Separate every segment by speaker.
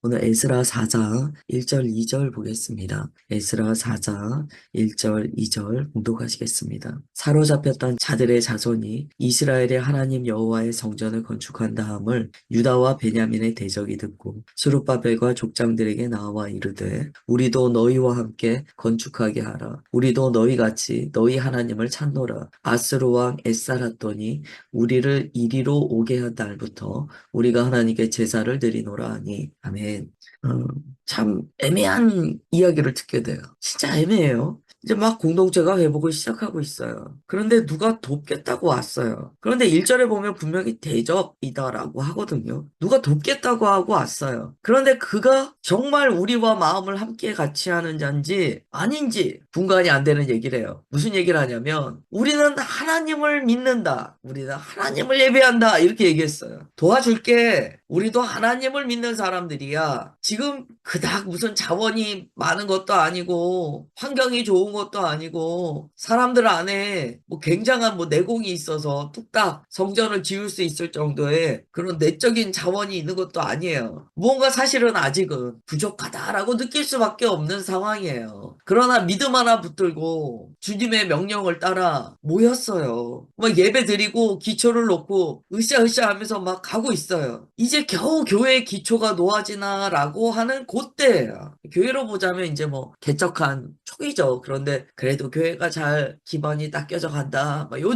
Speaker 1: 오늘 에스라 4장 1절 2절 보겠습니다. 에스라 4장 1절 2절 봉독하시겠습니다. 사로잡혔던 자들의 자손이 이스라엘의 하나님 여호와의 성전을 건축한 다음을 유다와 베냐민의 대적이 듣고 스룹바벨과 족장들에게 나와 이르되 우리도 너희와 함께 건축하게 하라. 우리도 너희같이 너희 하나님을 찾노라. 아스루 왕 에사랐더니 우리를 이리로 오게 한 날부터 우리가 하나님께 제사를 드리노라 하니 아멘. 어, 참 애매한 이야기를 듣게 돼요. 진짜 애매해요. 이제 막 공동체가 회복을 시작하고 있어요. 그런데 누가 돕겠다고 왔어요. 그런데 1절에 보면 분명히 대적이다라고 하거든요. 누가 돕겠다고 하고 왔어요. 그런데 그가 정말 우리와 마음을 함께 같이 하는 자인지 아닌지 분간이 안 되는 얘기를 해요. 무슨 얘기를 하냐면 우리는 하나님을 믿는다. 우리는 하나님을 예배한다. 이렇게 얘기했어요. 도와줄게. 우리도 하나님을 믿는 사람들이야. 지금 그닥 무슨 자원이 많은 것도 아니고 환경이 좋은 것도 아니고 사람들 안에 뭐 굉장한 뭐 내공이 있어서 뚝딱 성전을 지을 수 있을 정도의 그런 내적인 자원이 있는 것도 아니에요. 무언가 사실은 아직은 부족하다라고 느낄 수밖에 없는 상황이에요. 그러나 믿음 하나 붙들고 주님의 명령을 따라 모였어요. 막 예배 드리고 기초를 놓고 으쌰으쌰 하면서 막 가고 있어요. 이제 겨우 교회의 기초가 놓아지나라고 하는 그때예요. 교회로 보자면 이제 뭐 개척한 초기죠. 그런데 그래도 교회가 잘 기반이 딱 껴져 간다. 막 요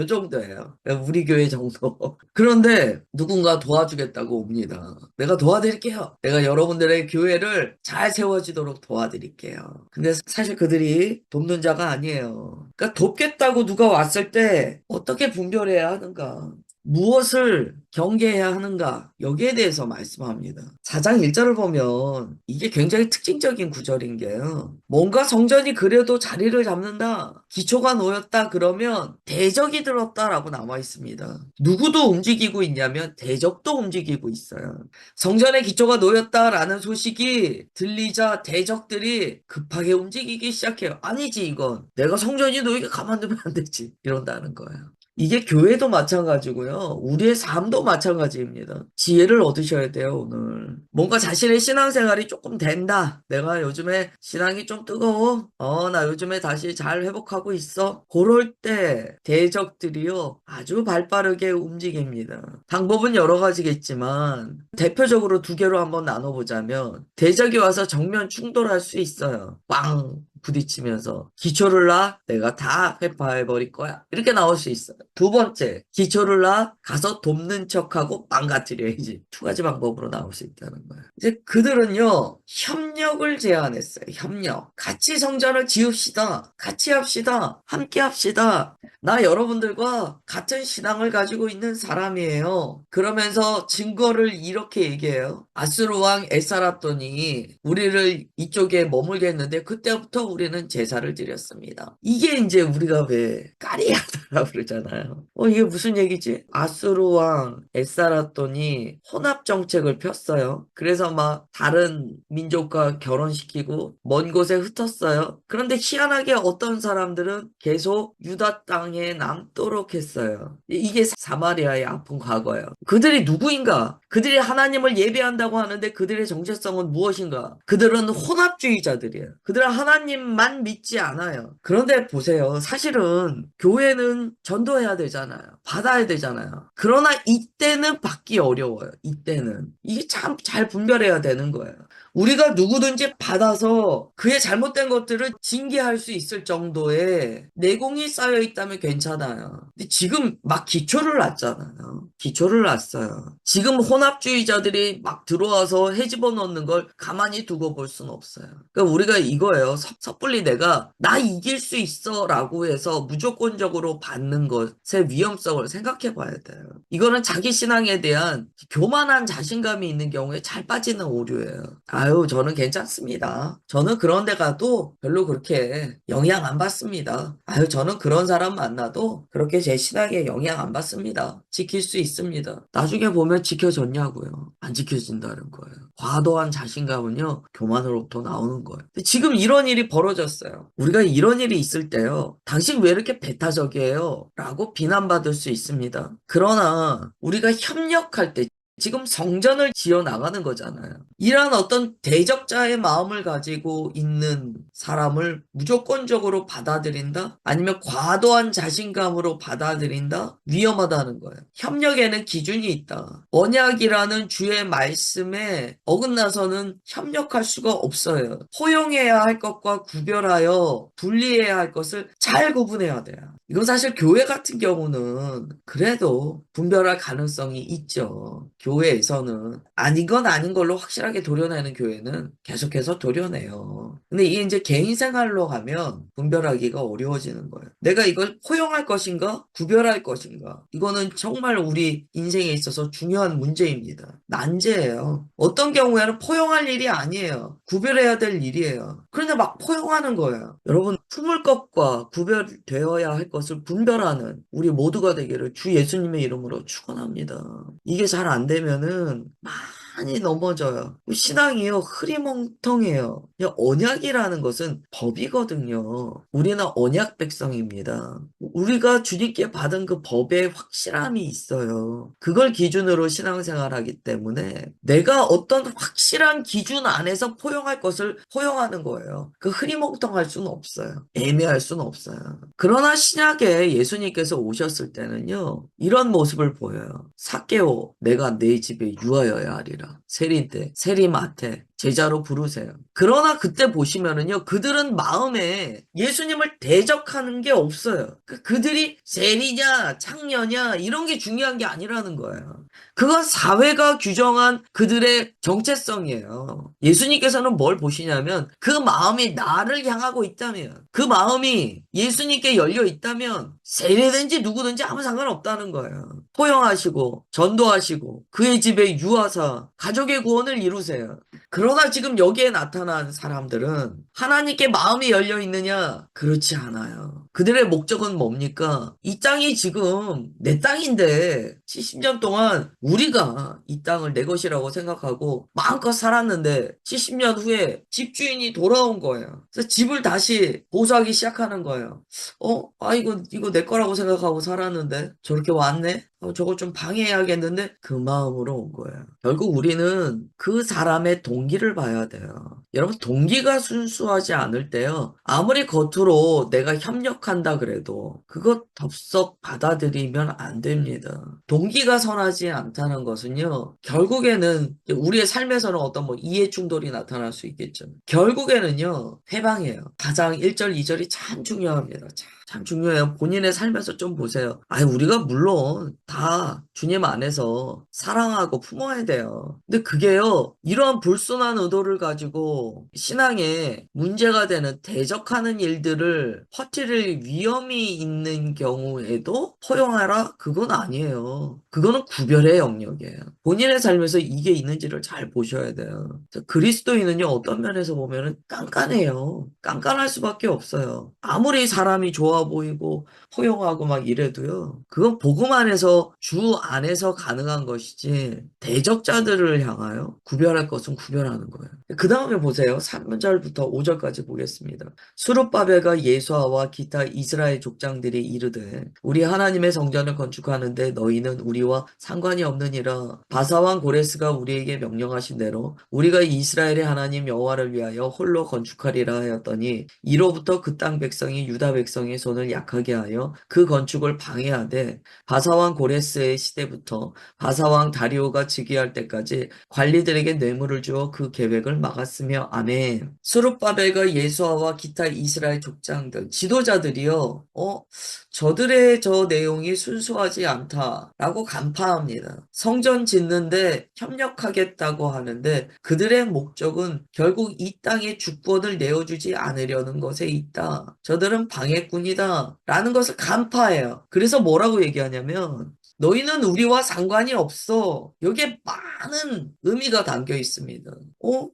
Speaker 1: 정도예요. 우리 교회 정도. 그런데 누군가 도와주겠다고 옵니다. 내가 도와드릴게요. 내가 여러분들의 교회를 잘 세워지도록 도와드릴게요. 근데 사실 그들이 돕는 자가 아니에요. 그러니까 돕겠다고 누가 왔을 때 어떻게 분별해야 하는가? 무엇을 경계해야 하는가? 여기에 대해서 말씀합니다. 4장 1절을 보면 이게 굉장히 특징적인 구절인 게요. 뭔가 성전이 그래도 자리를 잡는다. 기초가 놓였다 그러면 대적이 들었다라고 나와 있습니다. 누구도 움직이고 있냐면 대적도 움직이고 있어요. 성전의 기초가 놓였다라는 소식이 들리자 대적들이 급하게 움직이기 시작해요. 아니지 이건. 내가 성전이 놓이게 가만두면 안 되지. 이런다는 거예요. 이게 교회도 마찬가지고요. 우리의 삶도 마찬가지입니다. 지혜를 얻으셔야 돼요, 오늘. 뭔가 자신의 신앙생활이 조금 된다. 내가 요즘에 신앙이 좀 뜨거워. 나 요즘에 다시 잘 회복하고 있어. 그럴 때 대적들이요. 아주 발빠르게 움직입니다. 방법은 여러 가지겠지만 대표적으로 두 개로 한번 나눠보자면 대적이 와서 정면 충돌할 수 있어요. 빵! 부딪히면서 기초를 놔 내가 다 회파해버릴 거야 이렇게 나올 수 있어요. 두 번째 기초를 놔 가서 돕는 척하고 망가뜨려야지. 두 가지 방법으로 나올 수 있다는 거예요. 이제 그들은요 협력을 제안했어요. 협력. 같이 성전을 지읍시다. 같이 합시다. 함께 합시다. 나 여러분들과 같은 신앙을 가지고 있는 사람이에요. 그러면서 증거를 이렇게 얘기해요. 아수르 왕 에사랐더니 우리를 이쪽에 머물게 했는데 그때부터 우리는 제사를 드렸습니다. 이게 이제 우리가 왜 까리하다라고 그러잖아요. 이게 무슨 얘기지? 아수르 왕 에사랐더니 혼합 정책을 폈어요. 그래서 막 다른 민족과 결혼시키고 먼 곳에 흩었어요. 그런데 희한하게 어떤 사람들은 계속 유다 땅에 남도록 했어요. 이게 사마리아의 아픈 과거예요. 그들이 누구인가? 그들이 하나님을 예배한다고 하는데 그들의 정체성은 무엇인가? 그들은 혼합주의자들이에요. 그들은 하나님만 믿지 않아요. 그런데 보세요. 사실은 교회는 전도해야 되잖아요. 받아야 되잖아요. 그러나 이때는 받기 어려워요. 이때는. 이게 참 잘 분별해야 되는 거예요. 우리가 누구든지 받아서 그의 잘못된 것들을 징계할 수 있을 정도의 내공이 쌓여 있다면 괜찮아요. 근데 지금 막 기초를 놨잖아요. 기초를 놨어요. 지금 혼합주의자들이 막 들어와서 헤집어 넣는 걸 가만히 두고 볼 수는 없어요. 그러니까 우리가 이거예요. 섣불리 내가 나 이길 수 있어 라고 해서 무조건적으로 받는 것의 위험성을 생각해 봐야 돼요. 이거는 자기 신앙에 대한 교만한 자신감이 있는 경우에 잘 빠지는 오류예요. 아유, 저는 괜찮습니다. 저는 그런 데 가도 별로 그렇게 영향 안 받습니다. 아유, 저는 그런 사람 만나도 그렇게 제 신앙에 영향 안 받습니다. 지킬 수 있습니다. 나중에 보면 지켜졌냐고요. 안 지켜진다는 거예요. 과도한 자신감은요, 교만으로부터 나오는 거예요. 근데 지금 이런 일이 벌어졌어요. 우리가 이런 일이 있을 때요, 당신 왜 이렇게 배타적이에요? 라고 비난받을 수 있습니다. 그러나 우리가 협력할 때 지금 성전을 지어 나가는 거잖아요. 이런 어떤 대적자의 마음을 가지고 있는 사람을 무조건적으로 받아들인다? 아니면 과도한 자신감으로 받아들인다? 위험하다는 거예요. 협력에는 기준이 있다. 언약이라는 주의 말씀에 어긋나서는 협력할 수가 없어요. 허용해야 할 것과 구별하여 분리해야 할 것을 잘 구분해야 돼요. 이건 사실 교회 같은 경우는 그래도 분별할 가능성이 있죠. 교회에서는 아닌 건 아닌 걸로 확실하게 도려내는 교회는 계속해서 도려내요. 근데 이게 이제 개인 생활로 가면 분별하기가 어려워지는 거예요. 내가 이걸 포용할 것인가? 구별할 것인가? 이거는 정말 우리 인생에 있어서 중요한 문제입니다. 난제예요. 어떤 경우에는 포용할 일이 아니에요. 구별해야 될 일이에요. 그런데 막 포용하는 거예요. 여러분, 품을 것과 구별되어야 할 것을 분별하는 우리 모두가 되기를 주 예수님의 이름으로 축원합니다. 이게 잘 안 되면은 많이 넘어져요. 신앙이요, 흐리멍텅해요. 그냥 언약이라는 것은 법이거든요. 우리는 언약 백성입니다. 우리가 주님께 받은 그 법에 확실함이 있어요. 그걸 기준으로 신앙생활하기 때문에 내가 어떤 확실한 기준 안에서 포용할 것을 포용하는 거예요. 그 흐리멍텅할 수는 없어요. 애매할 수는 없어요. 그러나 신약에 예수님께서 오셨을 때는요, 이런 모습을 보여요. 삭개오, 내가 네 집에 유하여야 하리라. 세리 때, 세리마테, 제자로 부르세요. 그러나 그때 보시면은요, 그들은 마음에 예수님을 대적하는 게 없어요. 그들이 세리냐, 창녀냐, 이런 게 중요한 게 아니라는 거예요. 그건 사회가 규정한 그들의 정체성이에요. 예수님께서는 뭘 보시냐면 그 마음이 나를 향하고 있다면, 그 마음이 예수님께 열려 있다면 세례든지 누구든지 아무 상관없다는 거예요. 포용하시고 전도하시고 그의 집에 유하사 가족의 구원을 이루세요. 그러나 지금 여기에 나타난 사람들은 하나님께 마음이 열려 있느냐? 그렇지 않아요. 그들의 목적은 뭡니까? 이 땅이 지금 내 땅인데 70년 동안 우리가 이 땅을 내 것이라고 생각하고 마음껏 살았는데 70년 후에 집주인이 돌아온 거예요. 그래서 집을 다시 보수하기 시작하는 거예요. 이거 내 거라고 생각하고 살았는데 저렇게 왔네? 저거 좀 방해해야겠는데 그 마음으로 온 거예요. 결국 우리는 그 사람의 동기를 봐야 돼요. 여러분, 동기가 순수하지 않을 때요. 아무리 겉으로 내가 협력한다 그래도 그것 덥석 받아들이면 안 됩니다. 동기가 선하지 않다는 것은요. 결국에는 우리의 삶에서는 어떤 뭐 이해 충돌이 나타날 수 있겠죠. 결국에는요. 회방이에요. 가장 1절, 2절이 참 중요합니다. 참 중요해요. 본인의 삶에서 좀 보세요. 우리가 물론 다 주님 안에서 사랑하고 품어야 돼요. 근데 그게요, 이러한 불순한 의도를 가지고 신앙에 문제가 되는 대적하는 일들을 퍼뜨릴 위험이 있는 경우에도 허용하라? 그건 아니에요. 그거는 구별의 영역이에요. 본인의 삶에서 이게 있는지를 잘 보셔야 돼요. 그리스도인은요, 어떤 면에서 보면은 깐깐해요. 깐깐할 수밖에 없어요. 아무리 사람이 좋아 보이고 허용하고 막 이래도요. 그건 복음 안에서 주 안에서 가능한 것이지 대적자들을 향하여 구별할 것은 구별하는 거예요. 그 다음에 보세요. 3절부터 5절까지 보겠습니다. 수룹바벨과 예수아와 기타 이스라엘 족장들이 이르되 우리 하나님의 성전을 건축하는데 너희는 우리와 상관이 없느니라. 바사왕 고레스가 우리에게 명령하신 대로 우리가 이스라엘의 하나님 여호와를 위하여 홀로 건축하리라 하였더니 이로부터 그 땅 백성이 유다 백성의 손을 약하게 하여 그 건축을 방해하되 바사왕 고레스의 시대부터 바사왕 다리오가 즉위할 때까지 관리들에게 뇌물을 주어 그 계획을 막았으며 아멘. 스룹바벨과 예수아와 기타 이스라엘 족장들 지도자들이요. 저들의 저 내용이 순수하지 않다라고 간파합니다. 성전 짓는데 협력하겠다고 하는데 그들의 목적은 결국 이 땅의 주권을 내어주지 않으려는 것에 있다. 저들은 방해꾼이다. 라는 것을 간파해요. 그래서 뭐라고 얘기하냐면 너희는 우리와 상관이 없어. 여기에 많은 의미가 담겨 있습니다.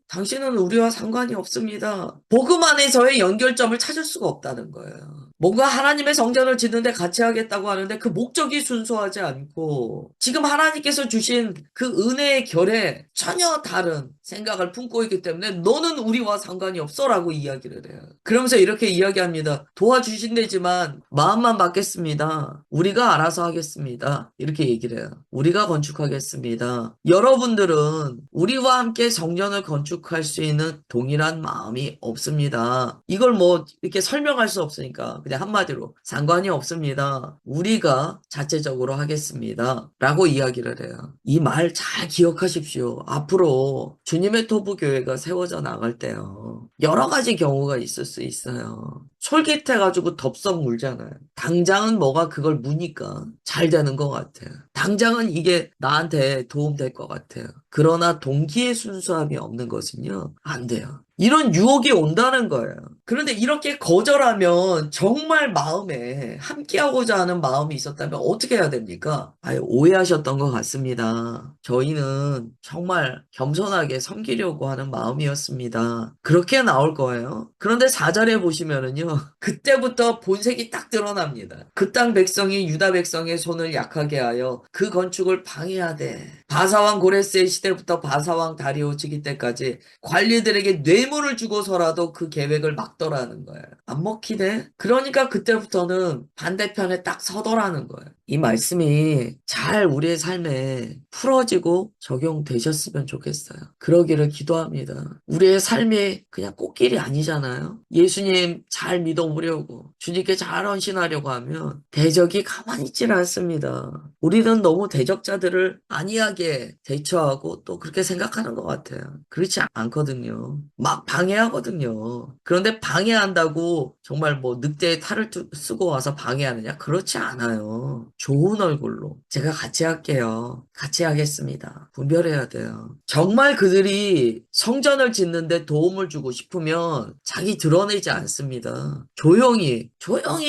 Speaker 1: 당신은 우리와 상관이 없습니다. 복음 안에서의 연결점을 찾을 수가 없다는 거예요. 뭔가 하나님의 성전을 짓는데 같이 하겠다고 하는데 그 목적이 순수하지 않고 지금 하나님께서 주신 그 은혜의 결에 전혀 다른 생각을 품고 있기 때문에 너는 우리와 상관이 없어라고 이야기를 해요. 그러면서 이렇게 이야기합니다. 도와주신대지만 마음만 받겠습니다. 우리가 알아서 하겠습니다. 이렇게 얘기를 해요. 우리가 건축하겠습니다. 여러분들은 우리와 함께 성전을 건축할 수 있는 동일한 마음이 없습니다. 이걸 뭐 이렇게 설명할 수 없으니까 그냥 한마디로 상관이 없습니다. 우리가 자체적으로 하겠습니다. 라고 이야기를 해요. 이 말 잘 기억하십시오. 앞으로 주님의 토부 교회가 세워져 나갈 때요. 여러 가지 경우가 있을 수 있어요. 솔깃해가지고 덥석 물잖아요. 당장은 뭐가 그걸 무니까 잘 되는 것 같아요. 당장은 이게 나한테 도움될 것 같아요. 그러나 동기의 순수함이 없는 것은요, 안 돼요. 이런 유혹이 온다는 거예요. 그런데 이렇게 거절하면 정말 마음에 함께하고자 하는 마음이 있었다면 어떻게 해야 됩니까? 오해하셨던 것 같습니다. 저희는 정말 겸손하게 섬기려고 하는 마음이었습니다. 그렇게 나올 거예요. 그런데 4절에 보시면은요, 그때부터 본색이 딱 드러납니다. 그 땅 백성이 유다 백성의 손을 약하게 하여 그 건축을 방해하되 바사왕 고레스의 시대부터 바사왕 다리오 시기 때까지 관리들에게 뇌물을 주고서라도 그 계획을 막더라는 거예요. 안 먹히네? 그러니까 그때부터는 반대편에 딱 서더라는 거예요. 이 말씀이 잘 우리의 삶에 풀어지고 적용되셨으면 좋겠어요. 그러기를 기도합니다. 우리의 삶이 그냥 꽃길이 아니잖아요. 예수님 잘 믿어보려고 주님께 잘 헌신하려고 하면 대적이 가만히 있질 않습니다. 우리는 너무 대적자들을 안이하게 대처하고 또 그렇게 생각하는 것 같아요. 그렇지 않거든요. 막 방해하거든요. 그런데 방해한다고 정말 뭐 늑대의 탈을 쓰고 와서 방해하느냐? 그렇지 않아요. 좋은 얼굴로 제가 같이 할게요. 같이 하겠습니다. 분별해야 돼요. 정말 그들이 성전을 짓는데 도움을 주고 싶으면 자기 드러내지 않습니다. 조용히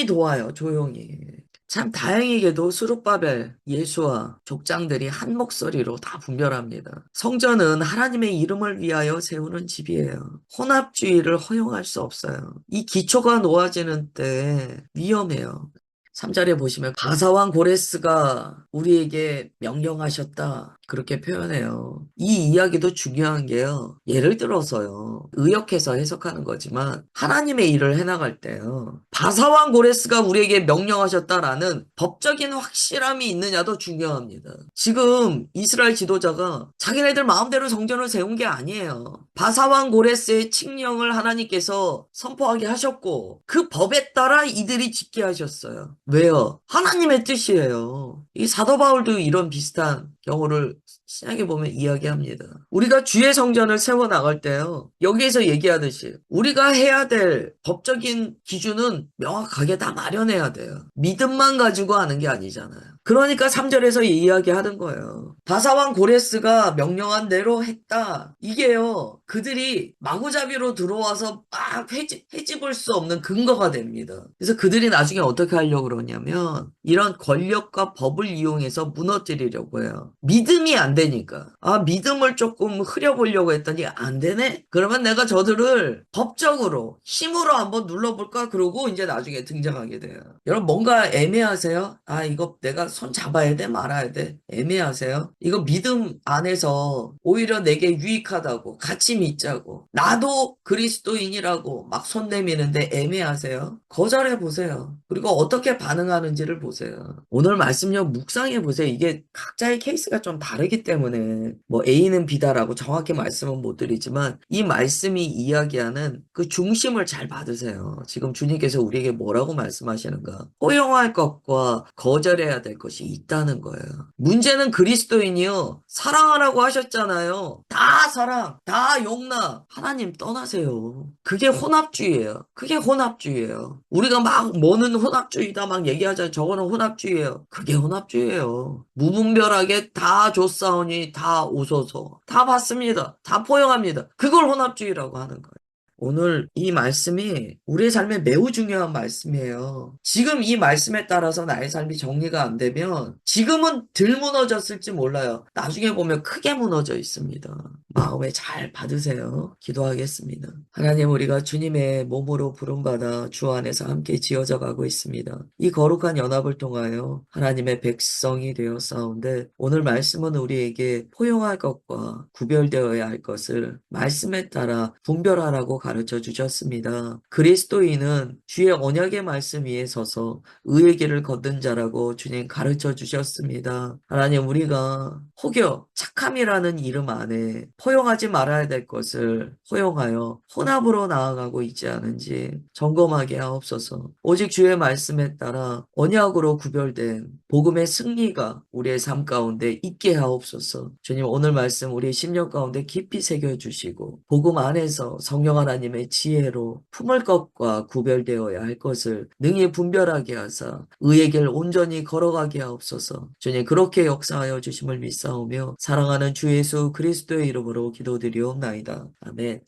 Speaker 1: 도와요. 조용히. 참 다행히게도 스룹바벨, 예수와 족장들이 한 목소리로 다 분별합니다. 성전은 하나님의 이름을 위하여 세우는 집이에요. 혼합주의를 허용할 수 없어요. 이 기초가 놓아지는 때 위험해요. 3절에 보시면 바사왕 고레스가 우리에게 명령하셨다. 그렇게 표현해요. 이 이야기도 중요한 게요. 예를 들어서요. 의역해서 해석하는 거지만 하나님의 일을 해나갈 때요. 바사왕 고레스가 우리에게 명령하셨다라는 법적인 확실함이 있느냐도 중요합니다. 지금 이스라엘 지도자가 자기네들 마음대로 성전을 세운 게 아니에요. 바사왕 고레스의 칙령을 하나님께서 선포하게 하셨고 그 법에 따라 이들이 짓게 하셨어요. 왜요? 하나님의 뜻이에요. 이 사도 바울도 이런 비슷한 경우를 신약에 보면 이야기합니다. 우리가 주의 성전을 세워 나갈 때요. 여기에서 얘기하듯이 우리가 해야 될 법적인 기준은 명확하게 다 마련해야 돼요. 믿음만 가지고 하는 게 아니잖아요. 그러니까 3절에서 이야기하는 거예요. 바사왕 고레스가 명령한 대로 했다. 이게요. 그들이 마구잡이로 들어와서 막 헤집을 수 없는 근거가 됩니다. 그래서 그들이 나중에 어떻게 하려고 그러냐면 이런 권력과 법을 이용해서 무너뜨리려고 해요. 믿음이 안 되니까. 믿음을 조금 흐려보려고 했더니 안 되네? 그러면 내가 저들을 법적으로 힘으로 한번 눌러볼까? 그러고 이제 나중에 등장하게 돼요. 여러분 뭔가 애매하세요? 이거 내가 손 잡아야 돼? 말아야 돼? 애매하세요? 이거 믿음 안에서 오히려 내게 유익하다고 같이 믿자고 나도 그리스도인이라고 막 손 내미는데 애매하세요? 거절해 보세요. 그리고 어떻게 반응하는지를 보세요. 오늘 말씀요 묵상해 보세요. 이게 각자의 케이스가 좀 다르기 때문에 뭐 A는 B다라고 정확히 말씀은 못 드리지만 이 말씀이 이야기하는 그 중심을 잘 받으세요. 지금 주님께서 우리에게 뭐라고 말씀하시는가? 허용할 것과 거절해야 될 것이 있다는 거예요. 문제는 그리스도인이요. 사랑하라고 하셨잖아요. 다 사랑, 다 용납. 하나님 떠나세요. 그게 혼합주의예요. 그게 혼합주의예요. 우리가 막 뭐는 혼합주의다 막 얘기하잖아요. 저거는 혼합주의예요. 그게 혼합주의예요. 무분별하게 다 줬사오니 다 오소서. 다 받습니다. 다 포용합니다. 그걸 혼합주의라고 하는 거예요. 오늘 이 말씀이 우리의 삶에 매우 중요한 말씀이에요. 지금 이 말씀에 따라서 나의 삶이 정리가 안 되면 지금은 덜 무너졌을지 몰라요. 나중에 보면 크게 무너져 있습니다. 마음에 잘 받으세요. 기도하겠습니다. 하나님, 우리가 주님의 몸으로 부름받아 주 안에서 함께 지어져 가고 있습니다. 이 거룩한 연합을 통하여 하나님의 백성이 되었사온데 오늘 말씀은 우리에게 포용할 것과 구별되어야 할 것을 말씀에 따라 분별하라고 가르쳐 주셨습니다. 그리스도인은 주의 언약의 말씀 위에 서서 의의 길을 걷는 자라고 주님 가르쳐 주셨습니다. 하나님, 우리가 혹여 착함이라는 이름 안에 포용하지 말아야 될 것을 포용하여 혼합으로 나아가고 있지 않은지 점검하게 하옵소서. 오직 주의 말씀에 따라 언약으로 구별된 복음의 승리가 우리의 삶 가운데 있게 하옵소서. 주님, 오늘 말씀 우리의 심령 가운데 깊이 새겨주시고 복음 안에서 성령 하나님의 지혜로 품을 것과 구별되어야 할 것을 능히 분별하게 하사 의의 길 온전히 걸어가게 하옵소서. 주님, 그렇게 역사하여 주심을 믿사오며 사랑하는 주 예수 그리스도의 이름으로 기도드리옵나이다. 아멘.